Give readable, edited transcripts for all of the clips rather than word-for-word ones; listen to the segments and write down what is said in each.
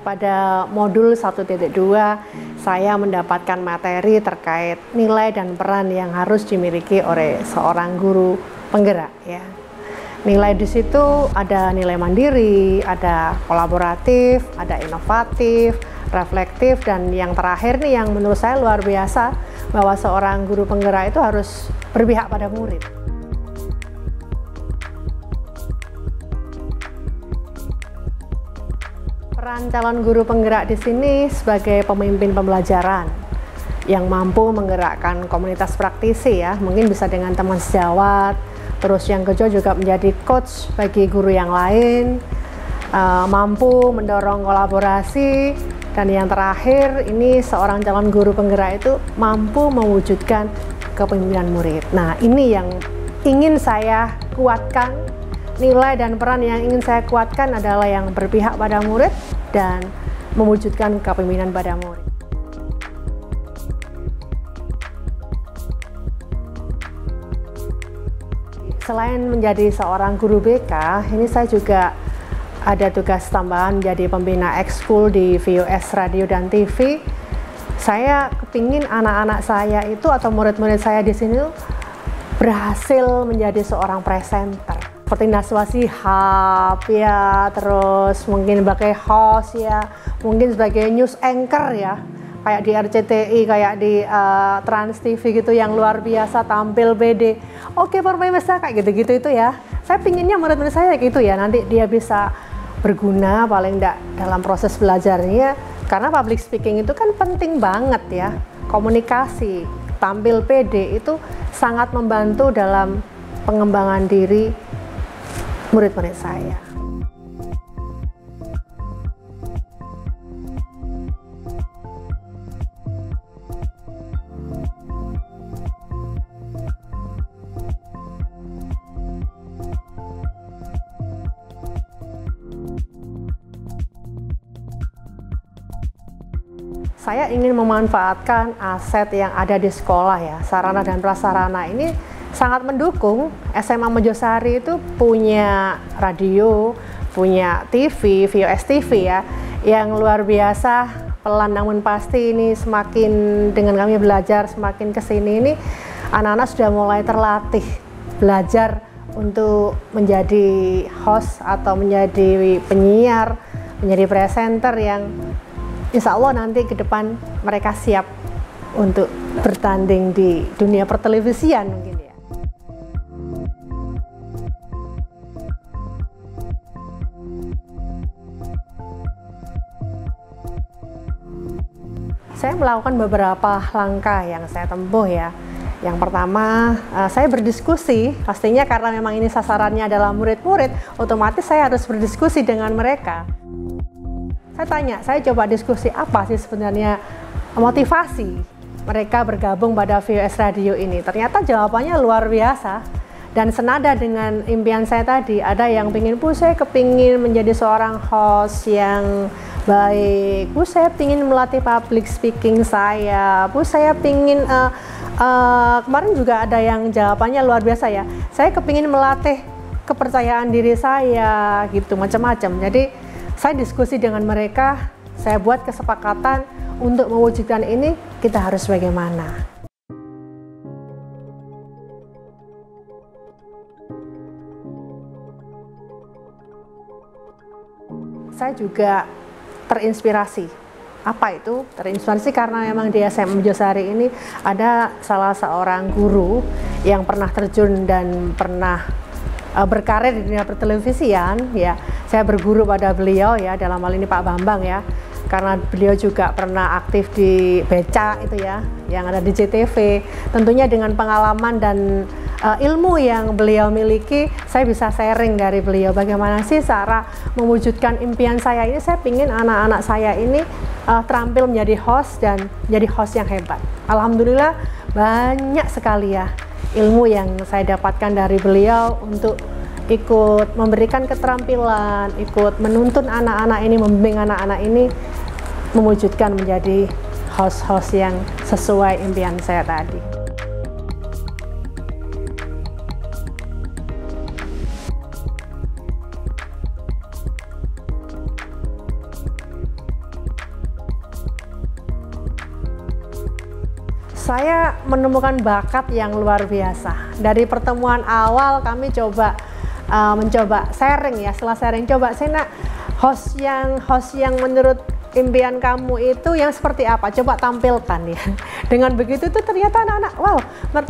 Pada modul 1.2 saya mendapatkan materi terkait nilai dan peran yang harus dimiliki oleh seorang guru penggerak ya. Nilai di situ ada nilai mandiri, ada kolaboratif, ada inovatif, reflektif, dan yang terakhir nih yang menurut saya luar biasa, bahwa seorang guru penggerak itu harus berpihak pada murid. Peran calon guru penggerak di sini sebagai pemimpin pembelajaran yang mampu menggerakkan komunitas praktisi ya, mungkin bisa dengan teman sejawat. Terus yang kedua juga menjadi coach bagi guru yang lain, mampu mendorong kolaborasi, dan yang terakhir ini seorang calon guru penggerak itu mampu mewujudkan kepemimpinan murid. Nah, ini yang ingin saya kuatkan. Nilai dan peran yang ingin saya kuatkan adalah yang berpihak pada murid dan mewujudkan kepemimpinan pada murid. Selain menjadi seorang guru BK, ini saya juga ada tugas tambahan menjadi pembina ekskul di VOS Radio dan TV. Saya kepingin anak-anak saya itu atau murid-murid saya di sini berhasil menjadi seorang presenter. Seperti Najwa Shihab ya, terus mungkin sebagai host ya, mungkin sebagai news anchor ya, kayak di RCTI, kayak di Trans TV gitu yang luar biasa, tampil BD. Oke, pemirsa kayak gitu-gitu itu ya. Saya pinginnya murid-murid saya gitu ya, nanti dia bisa berguna paling enggak dalam proses belajarnya, karena public speaking itu kan penting banget ya. Komunikasi, tampil PD itu sangat membantu dalam pengembangan diri murid-murid saya. Saya ingin memanfaatkan aset yang ada di sekolah ya, sarana dan prasarana ini sangat mendukung. SMA Mojosari itu punya radio, punya TV, VOS TV ya, yang luar biasa, pelan namun pasti. Ini semakin dengan kami belajar semakin kesini ini anak-anak sudah mulai terlatih belajar untuk menjadi host atau menjadi penyiar, menjadi presenter yang insya Allah nanti ke depan mereka siap untuk bertanding di dunia pertelevisian mungkin ya. Saya melakukan beberapa langkah yang saya tempuh ya. Yang pertama, saya berdiskusi, pastinya karena memang ini sasarannya adalah murid-murid, otomatis saya harus berdiskusi dengan mereka. Saya tanya, saya coba diskusi apa sih sebenarnya motivasi mereka bergabung pada VOS Radio ini. Ternyata jawabannya luar biasa dan senada dengan impian saya tadi. Ada yang pingin, Bu, saya kepingin menjadi seorang host yang baik, Bu, saya pingin melatih public speaking saya, Bu, saya pingin kemarin juga ada yang jawabannya luar biasa ya, saya kepingin melatih kepercayaan diri saya gitu, macam-macam. Jadi saya diskusi dengan mereka, saya buat kesepakatan untuk mewujudkan ini kita harus bagaimana. Saya juga terinspirasi. Apa itu? Terinspirasi karena memang di SMA Mojosari ini ada salah seorang guru yang pernah terjun dan pernah berkarir di dunia pertelevisian ya. Saya berguru pada beliau ya, dalam hal ini Pak Bambang ya, karena beliau juga pernah aktif di Beca itu ya, yang ada di JTV. Tentunya dengan pengalaman dan ilmu yang beliau miliki, saya bisa sharing dari beliau bagaimana sih cara mewujudkan impian saya ini. Saya ingin anak-anak saya ini terampil menjadi host dan menjadi host yang hebat. Alhamdulillah banyak sekali ya ilmu yang saya dapatkan dari beliau untuk ikut memberikan keterampilan, ikut menuntun anak-anak ini, membimbing anak-anak ini mewujudkan menjadi host-host yang sesuai impian saya tadi. Saya menemukan bakat yang luar biasa. Dari pertemuan awal kami mencoba sharing ya, setelah sharing coba Sena, host yang menurut impian kamu itu yang seperti apa? Coba tampilkan ya. Dengan begitu tuh ternyata anak-anak, wow,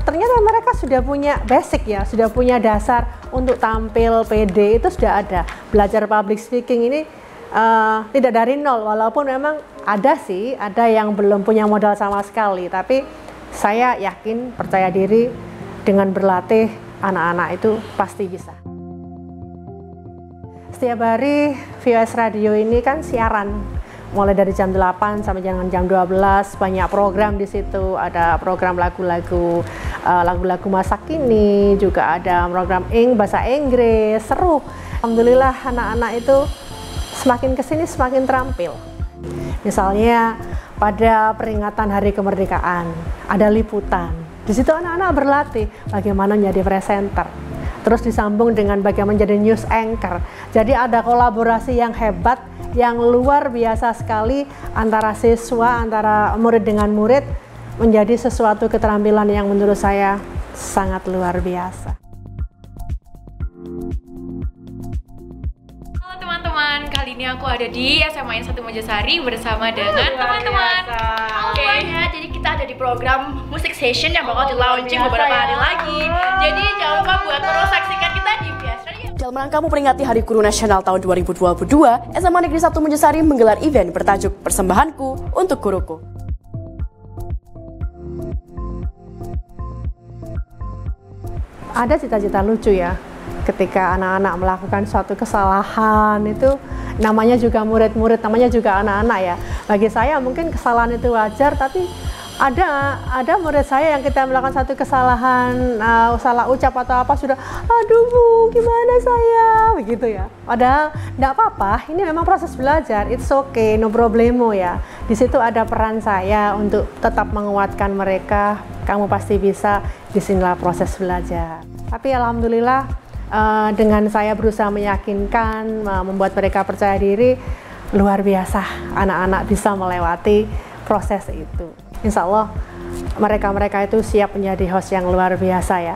ternyata mereka sudah punya basic ya, sudah punya dasar untuk tampil PD itu sudah ada. Belajar public speaking ini tidak dari nol, walaupun memang ada yang belum punya modal sama sekali, tapi saya yakin, percaya diri dengan berlatih anak-anak itu pasti bisa. Setiap hari VOS Radio ini kan siaran, mulai dari jam 8 sampai jam 12, banyak program di situ, ada program lagu-lagu masa kini, juga ada program bahasa Inggris, seru. Alhamdulillah anak-anak itu semakin kesini semakin terampil. Misalnya pada peringatan Hari Kemerdekaan ada liputan. Di situ anak-anak berlatih bagaimana menjadi presenter. Terus disambung dengan bagaimana menjadi news anchor. Jadi ada kolaborasi yang hebat, yang luar biasa sekali antara siswa, antara murid dengan murid, menjadi sesuatu keterampilan yang menurut saya sangat luar biasa. Teman-teman, kali ini aku ada di SMA 1 Mojosari bersama dengan teman-teman. Oke, jadi kita ada di program musik session yang bakal di launching beberapa hari lagi. Jadi jangan lupa buat terus saksikan kita di VOS Radio. Dalam rangka memperingati Hari Guru Nasional tahun 2022, SMA Negeri 1 Mojosari menggelar event bertajuk Persembahanku untuk Guruku. Ada cita-cita lucu ya. Ketika anak-anak melakukan suatu kesalahan itu namanya juga murid-murid, namanya juga anak-anak ya. Bagi saya mungkin kesalahan itu wajar, tapi ada murid saya yang kita melakukan satu kesalahan, salah ucap atau apa sudah, aduh Bu, gimana saya, begitu ya. Padahal enggak apa-apa, ini memang proses belajar, it's okay, no problemo ya. Di situ ada peran saya untuk tetap menguatkan mereka, kamu pasti bisa, disinilah proses belajar. Tapi alhamdulillah, dengan saya berusaha meyakinkan, membuat mereka percaya diri, luar biasa anak-anak bisa melewati proses itu. Insya Allah mereka itu siap menjadi host yang luar biasa ya.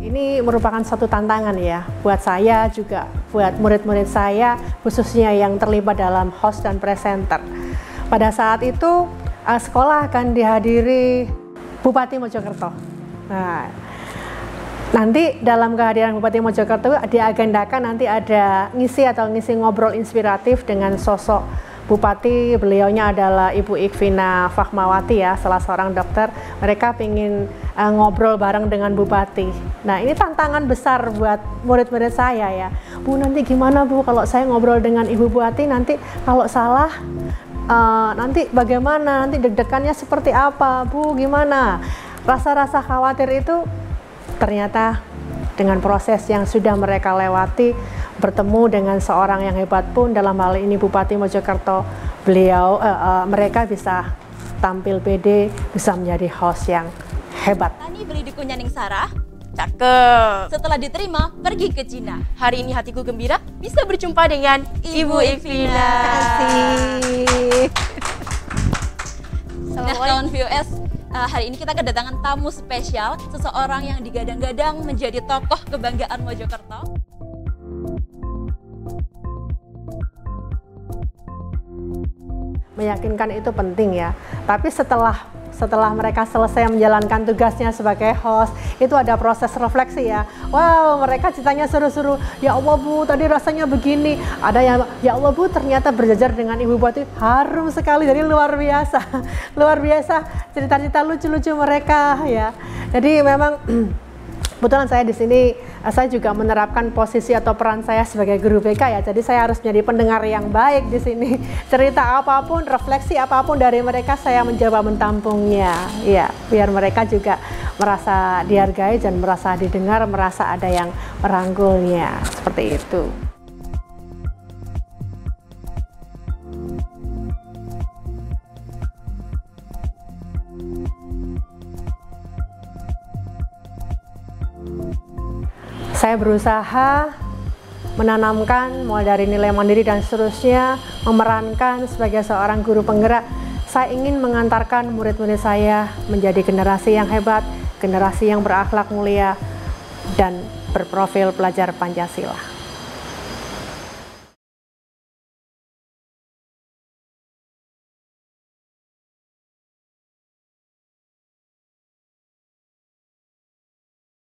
Ini merupakan satu tantangan ya buat saya juga, buat murid-murid saya khususnya yang terlibat dalam host dan presenter. Pada saat itu sekolah akan dihadiri Bupati Mojokerto. Nah, nanti dalam kehadiran Bupati Mojokerto diagendakan nanti ada ngisi ngobrol inspiratif dengan sosok Bupati. Beliaunya adalah Ibu Ikvina Fahmawati ya, salah seorang dokter. Mereka ingin ngobrol bareng dengan Bupati. Nah, ini tantangan besar buat murid-murid saya ya. Bu, nanti gimana Bu kalau saya ngobrol dengan Ibu Bupati, nanti kalau salah nanti bagaimana, nanti deg-degannya seperti apa Bu, gimana? Rasa-rasa khawatir itu ternyata dengan proses yang sudah mereka lewati, bertemu dengan seorang yang hebat pun, dalam hal ini Bupati Mojokerto, mereka bisa tampil PD, bisa menjadi host yang hebat. Tani beli di Kunyaning Sarah, cakep. Setelah diterima, pergi ke Cina. Hari ini hatiku gembira, bisa berjumpa dengan Ibu Ikvina. Nah, kawan VOS, hari ini kita kedatangan tamu spesial, seseorang yang digadang-gadang menjadi tokoh kebanggaan Mojokerto. Meyakinkan itu penting ya, tapi setelah mereka selesai menjalankan tugasnya sebagai host, itu ada proses refleksi ya. Wow, mereka ceritanya seru-seru. Ya Allah Bu, tadi rasanya begini. Ada yang, ya Allah Bu, ternyata berjajar dengan Ibu Bupati harum sekali. Jadi luar biasa, luar biasa cerita-cerita lucu-lucu mereka ya. Jadi memang kebetulan saya di sini, saya juga menerapkan posisi atau peran saya sebagai guru BK ya. Jadi saya harus menjadi pendengar yang baik di sini. Cerita apapun, refleksi apapun dari mereka, saya mencoba mentampungnya. Ya, biar mereka juga merasa dihargai dan merasa didengar, merasa ada yang merangkulnya. Seperti itu. Saya berusaha menanamkan mulai dari nilai mandiri dan seterusnya, memerankan sebagai seorang guru penggerak. Saya ingin mengantarkan murid-murid saya menjadi generasi yang hebat, generasi yang berakhlak mulia, dan berprofil pelajar Pancasila.